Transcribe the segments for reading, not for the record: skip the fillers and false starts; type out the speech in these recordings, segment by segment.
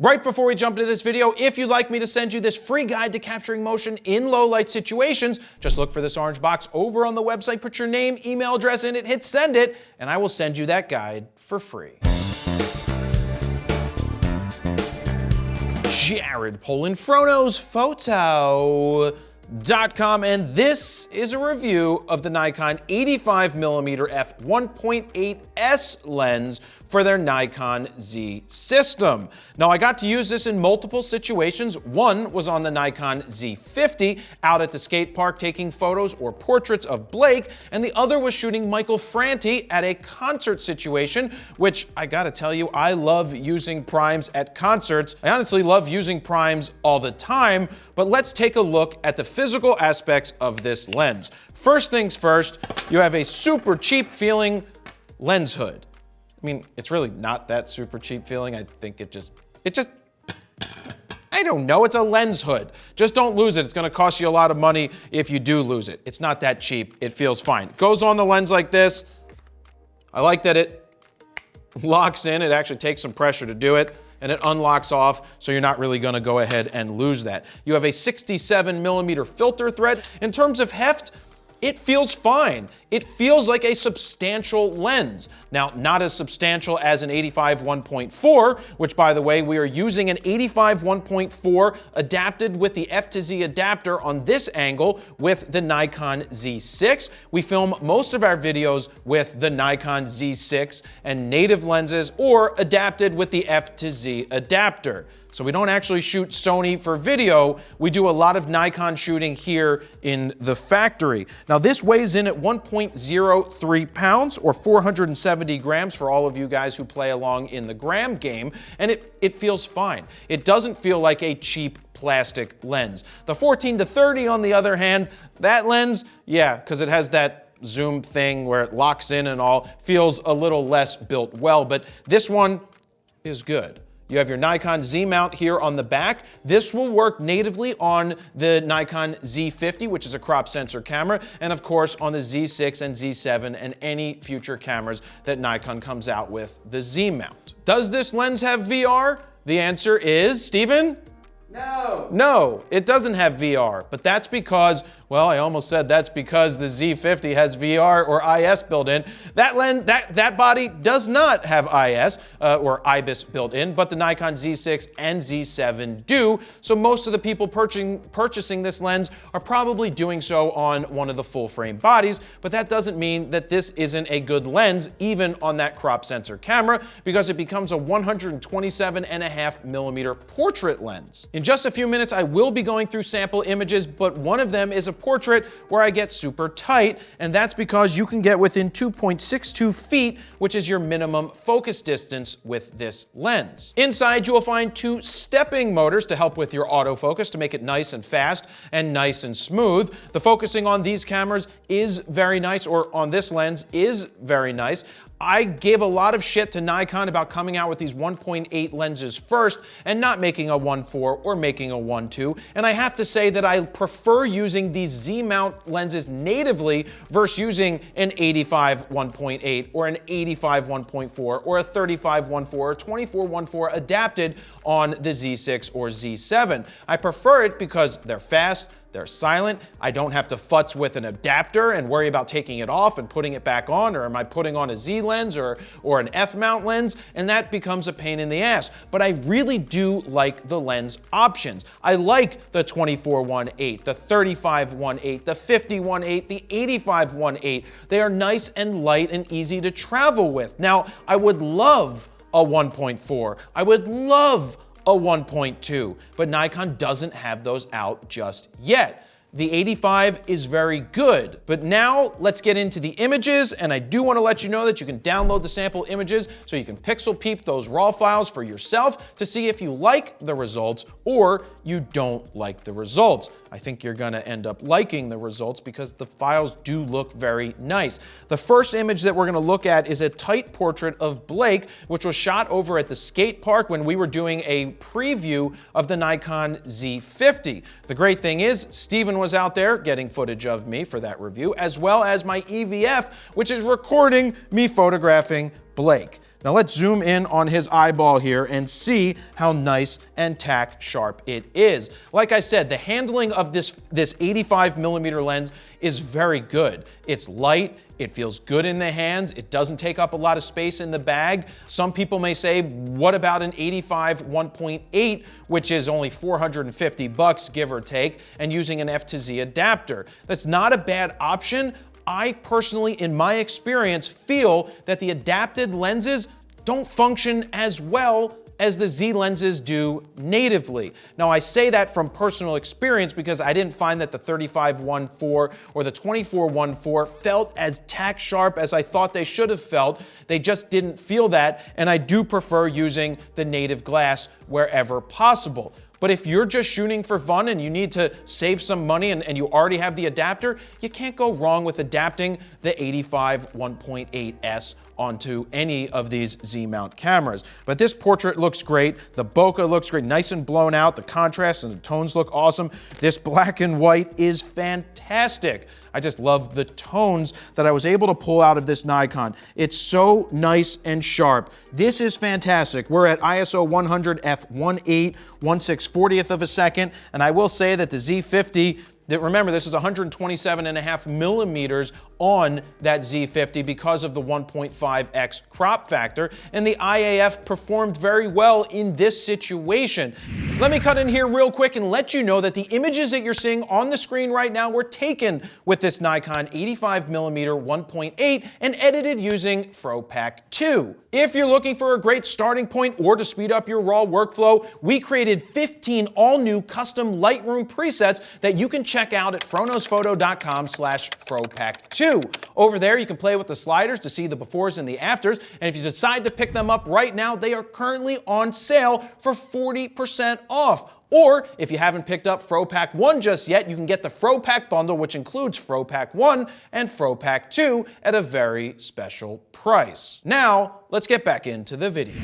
Right before we jump into this video, if you'd like me to send you this free guide to capturing motion in low light situations, just look for this orange box over on the website, put your name, email address in it, hit send it, and I will send you that guide for free. Jared Polin, FroKnowsPhoto.com, and this is a review of the Nikon 85mm f1.8 lens for their Nikon Z system. Now, I got to use this in multiple situations. One was on the Nikon Z50 out at the skate park taking photos or portraits of Blake, and the other was shooting Michael Franti at a concert situation, which I gotta tell you, I love using primes at concerts. I honestly love using primes all the time, but let's take a look at the physical aspects of this lens. First things first, you have a super cheap feeling lens hood. I mean, it's really not that super cheap feeling. I think I don't know, it's a lens hood. Just don't lose it. It's gonna cost you a lot of money if you do lose it. It's not that cheap, it feels fine. Goes on the lens like this. I like that it locks in. It actually takes some pressure to do it, and it unlocks off, so you're not really gonna go ahead and lose that. You have a 67mm filter thread. In terms of heft, it feels fine. It feels like a substantial lens. Now, not as substantial as an 85 1.4, which by the way, we are using an 85 1.4 adapted with the F to Z adapter on this angle with the Nikon Z6. We film most of our videos with the Nikon Z6 and native lenses or adapted with the F to Z adapter. So we don't actually shoot Sony for video. We do a lot of Nikon shooting here in the factory. Now this weighs in at 1.03 pounds or 470 grams for all of you guys who play along in the gram game, and it feels fine. It doesn't feel like a cheap plastic lens. The 14-30 on the other hand, that lens, yeah, because it has that zoom thing where it locks in and all, feels a little less built well, but this one is good. You have your Nikon Z mount here on the back. This will work natively on the Nikon Z50, which is a crop sensor camera, and of course on the Z6 and Z7 and any future cameras that Nikon comes out with the Z mount. Does this lens have VR? The answer is, Steven? No. No, it doesn't have VR, but that's because, well, I almost said that's because the Z50 has VR or IS built in. That lens, that body does not have IS or IBIS built in, but the Nikon Z6 and Z7 do. So most of the people purchasing this lens are probably doing so on one of the full frame bodies, but that doesn't mean that this isn't a good lens, even on that crop sensor camera, because it becomes a 127.5mm portrait lens. In just a few minutes, I will be going through sample images, but one of them is a portrait where I get super tight, and that's because you can get within 2.62 feet, which is your minimum focus distance with this lens. Inside, you will find two stepping motors to help with your autofocus to make it nice and fast and nice and smooth. The focusing on these cameras is very nice, or on this lens is very nice. I gave a lot of shit to Nikon about coming out with these 1.8 lenses first and not making a 1.4 or making a 1.2, and I have to say that I prefer using these Z-mount lenses natively versus using an 85 1.8 or an 85 1.4 or a 35 1.4 or 24 1.4 adapted on the Z6 or Z7. I prefer it because they're fast, they're silent. I don't have to futz with an adapter and worry about taking it off and putting it back on, or am I putting on a Z lens or an F mount lens, and that becomes a pain in the ass. But I really do like the lens options. I like the 24 1.8, the 35 1.8, the 50 1.8, the 85 1.8. They are nice and light and easy to travel with. Now, I would love a 1.4. I would love a 1.2, but Nikon doesn't have those out just yet. The 85 is very good, but now let's get into the images, and I do want to let you know that you can download the sample images so you can pixel peep those raw files for yourself to see if you like the results or you don't like the results. I think you're gonna end up liking the results because the files do look very nice. The first image that we're gonna look at is a tight portrait of Blake, which was shot over at the skate park when we were doing a preview of the Nikon Z50. The great thing is, Steven was out there getting footage of me for that review, as well as my EVF, which is recording me photographing Blake. Now let's zoom in on his eyeball here and see how nice and tack sharp it is. Like I said, the handling of this 85mm lens is very good. It's light, it feels good in the hands, it doesn't take up a lot of space in the bag. Some people may say, what about an 85 1.8, which is only $450, give or take, and using an F to Z adapter? That's not a bad option. I personally, in my experience, feel that the adapted lenses don't function as well as the Z lenses do natively. Now, I say that from personal experience because I didn't find that the 35-1.4 or the 24-1.4 felt as tack sharp as I thought they should have felt. They just didn't feel that, and I do prefer using the native glass wherever possible. But if you're just shooting for fun and you need to save some money and you already have the adapter, you can't go wrong with adapting the 85 1.8S onto any of these Z-mount cameras. But this portrait looks great. The bokeh looks great, nice and blown out. The contrast and the tones look awesome. This black and white is fantastic. I just love the tones that I was able to pull out of this Nikon. It's so nice and sharp. This is fantastic. We're at ISO 100 f1.8, 1/640th of a second, and I will say that the Z50, remember, this is 127.5 millimeters on that Z50 because of the 1.5x crop factor, and the IAF performed very well in this situation. Let me cut in here real quick and let you know that the images that you're seeing on the screen right now were taken with this Nikon 85mm 1.8 and edited using FroPack 2. If you're looking for a great starting point or to speed up your raw workflow, we created 15 all-new custom Lightroom presets that you can check out at FroKnowsPhoto.com/FroPack2. Over there, you can play with the sliders to see the befores and the afters, and if you decide to pick them up right now, they are currently on sale for 40% off. Or, if you haven't picked up FroPack 1 just yet, you can get the FroPack bundle, which includes FroPack 1 and FroPack 2 at a very special price. Now, let's get back into the video.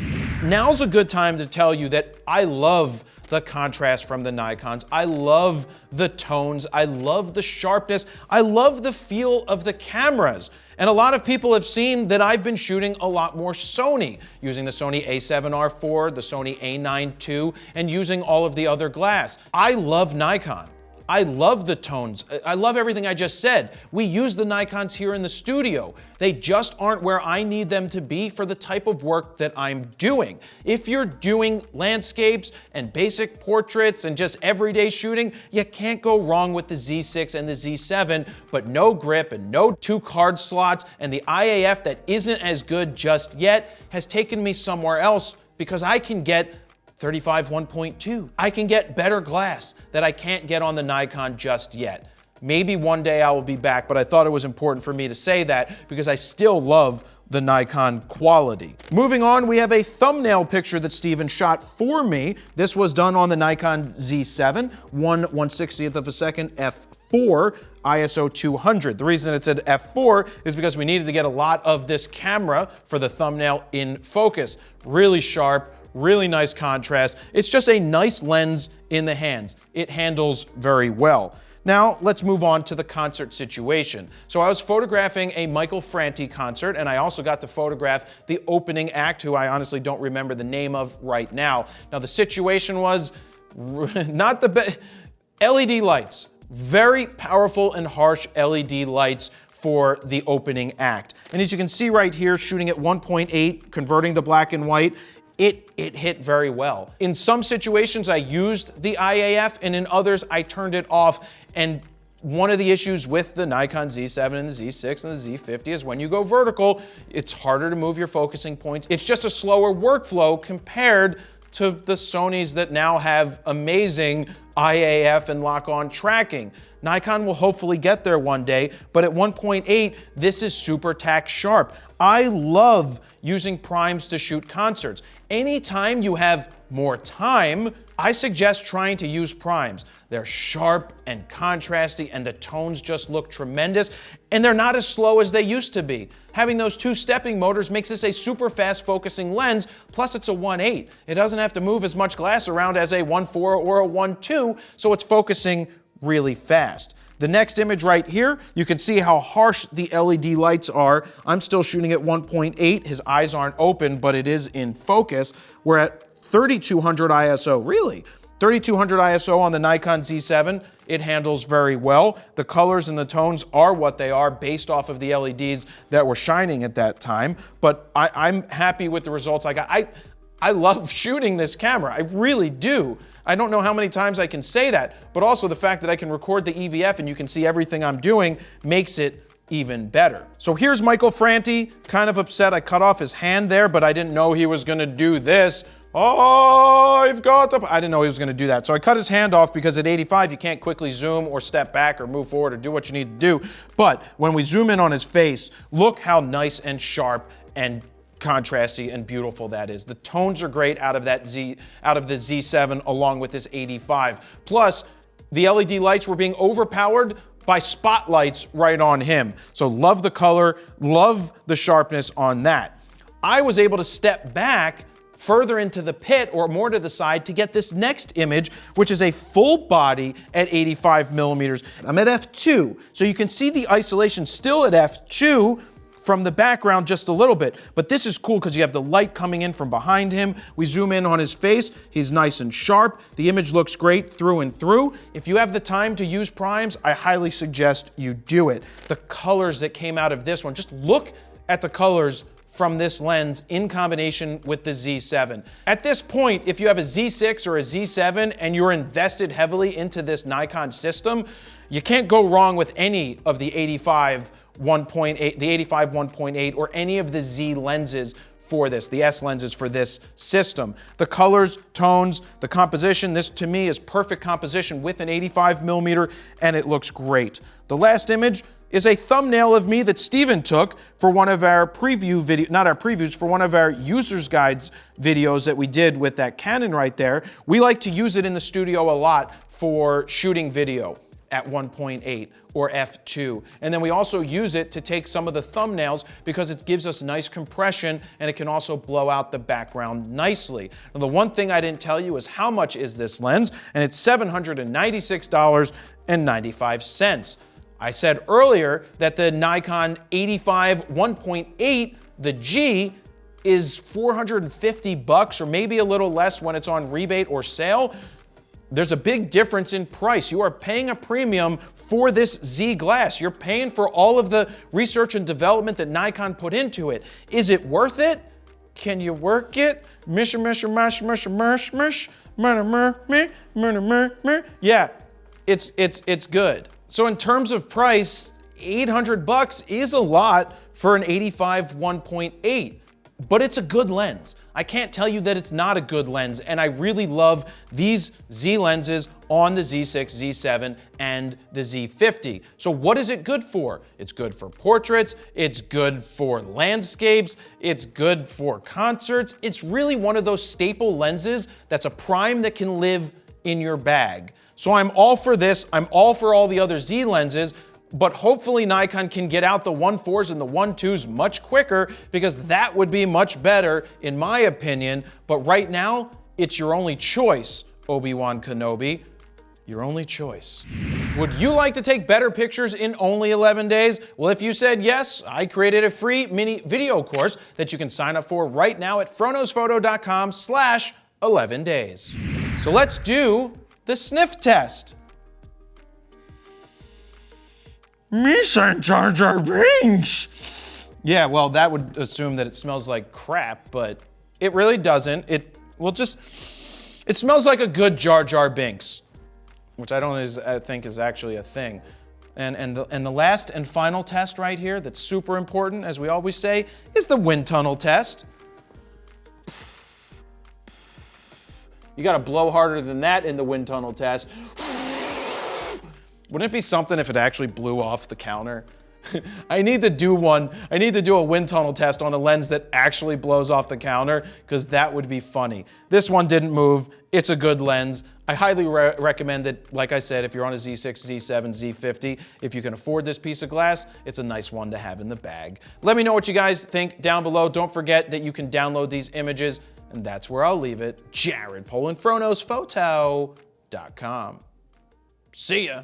Now's a good time to tell you that I love the contrast from the Nikons. I love the tones. I love the sharpness. I love the feel of the cameras. And a lot of people have seen that I've been shooting a lot more Sony, using the Sony a7R4, the Sony a9 II, and using all of the other glass. I love Nikon. I love the tones. I love everything I just said. We use the Nikons here in the studio. They just aren't where I need them to be for the type of work that I'm doing. If you're doing landscapes and basic portraits and just everyday shooting, you can't go wrong with the Z6 and the Z7, but no grip and no 2 card slots, and the IAF that isn't as good just yet has taken me somewhere else because I can get 35 1.2. I can get better glass that I can't get on the Nikon just yet. Maybe one day I will be back, but I thought it was important for me to say that because I still love the Nikon quality. Moving on, we have a thumbnail picture that Steven shot for me. This was done on the Nikon Z7, 1/160th of a second f4, ISO 200. The reason it's at f4 is because we needed to get a lot of this camera for the thumbnail in focus. Really sharp, really nice contrast. It's just a nice lens in the hands. It handles very well. Now, let's move on to the concert situation. So I was photographing a Michael Franti concert, and I also got to photograph the opening act, who I honestly don't remember the name of right now. Now, the situation was not the best. LED lights, very powerful and harsh LED lights for the opening act. And as you can see right here, shooting at 1.8, converting to black and white, it hit very well. In some situations, I used the IAF, and in others, I turned it off. And one of the issues with the Nikon Z7 and the Z6 and the Z50 is when you go vertical, it's harder to move your focusing points. It's just a slower workflow compared to the Sonys that now have amazing IAF and lock-on tracking. Nikon will hopefully get there one day, but at 1.8, this is super tack sharp. I love using primes to shoot concerts. Anytime you have more time, I suggest trying to use primes. They're sharp and contrasty, and the tones just look tremendous, and they're not as slow as they used to be. Having those 2 stepping motors makes this a super fast focusing lens, plus it's a 1.8. It doesn't have to move as much glass around as a 1.4 or a 1.2, so it's focusing really fast. The next image right here, you can see how harsh the LED lights are. I'm still shooting at 1.8. His eyes aren't open, but it is in focus. We're at 3200 ISO, really? 3200 ISO on the Nikon Z7. It handles very well. The colors and the tones are what they are based off of the LEDs that were shining at that time. But I'm happy with the results I got. I love shooting this camera. I really do. I don't know how many times I can say that, but also the fact that I can record the EVF and you can see everything I'm doing makes it even better. So here's Michael Franti, kind of upset I cut off his hand there, but I didn't know he was gonna do this. Oh, I've got to... I didn't know he was gonna do that. So I cut his hand off because at 85, you can't quickly zoom or step back or move forward or do what you need to do. But when we zoom in on his face, look how nice and sharp and contrasty and beautiful that is. The tones are great out of the Z7 along with this 85. Plus, the LED lights were being overpowered by spotlights right on him. So love the color, love the sharpness on that. I was able to step back further into the pit or more to the side to get this next image, which is a full body at 85 millimeters. I'm at f2, so you can see the isolation still at f2 from the background just a little bit. But this is cool because you have the light coming in from behind him. We zoom in on his face. He's nice and sharp. The image looks great through and through. If you have the time to use primes, I highly suggest you do it. The colors that came out of this one, just look at the colors from this lens in combination with the Z7. At this point, if you have a Z6 or a Z7 and you're invested heavily into this Nikon system, you can't go wrong with any of the 85 1.8, the 85 1.8 or any of the Z lenses for this, the S lenses for this system. The colors, tones, the composition, this to me is perfect composition with an 85 millimeter and it looks great. The last image is a thumbnail of me that Steven took for one of our preview video, not our previews, for one of our user's guides videos that we did with that Canon right there. We like to use it in the studio a lot for shooting video at 1.8 or f2. And then we also use it to take some of the thumbnails because it gives us nice compression and it can also blow out the background nicely. Now, the one thing I didn't tell you is how much is this lens, and it's $796.95. I said earlier that the Nikon 85 1.8, the G, is $450 or maybe a little less when it's on rebate or sale. There's a big difference in price. You are paying a premium for this Z glass. You're paying for all of the research and development that Nikon put into it. Is it worth it? Can you work it? Yeah, it's good. So in terms of price, $800 is a lot for an 85 1.8, but it's a good lens. I can't tell you that it's not a good lens, and I really love these Z lenses on the Z6, Z7, and the Z50. So what is it good for? It's good for portraits, it's good for landscapes, it's good for concerts. It's really one of those staple lenses that's a prime that can live in your bag. So I'm all for this, I'm all for all the other Z lenses, but hopefully Nikon can get out the 1.4s and the 1.2s much quicker because that would be much better in my opinion. But right now, it's your only choice, Obi-Wan Kenobi. Your only choice. Would you like to take better pictures in only 11 days? Well, if you said yes, I created a free mini video course that you can sign up for right now at FroKnowsPhoto.com/11 days. So let's do the sniff test. Me St. Jar Jar Binks. Yeah, well, that would assume that it smells like crap, but it really doesn't. It smells like a good Jar Jar Binks, which I think is actually a thing. And the last and final test right here that's super important, as we always say, is the wind tunnel test. You gotta blow harder than that in the wind tunnel test. Wouldn't it be something if it actually blew off the counter? I need to do one. I need to do a wind tunnel test on a lens that actually blows off the counter because that would be funny. This one didn't move. It's a good lens. I highly recommend it. Like I said, if you're on a Z6, Z7, Z50, if you can afford this piece of glass, it's a nice one to have in the bag. Let me know what you guys think down below. Don't forget that you can download these images, and that's where I'll leave it. Jared Polin, FroKnowsPhoto.com. See ya.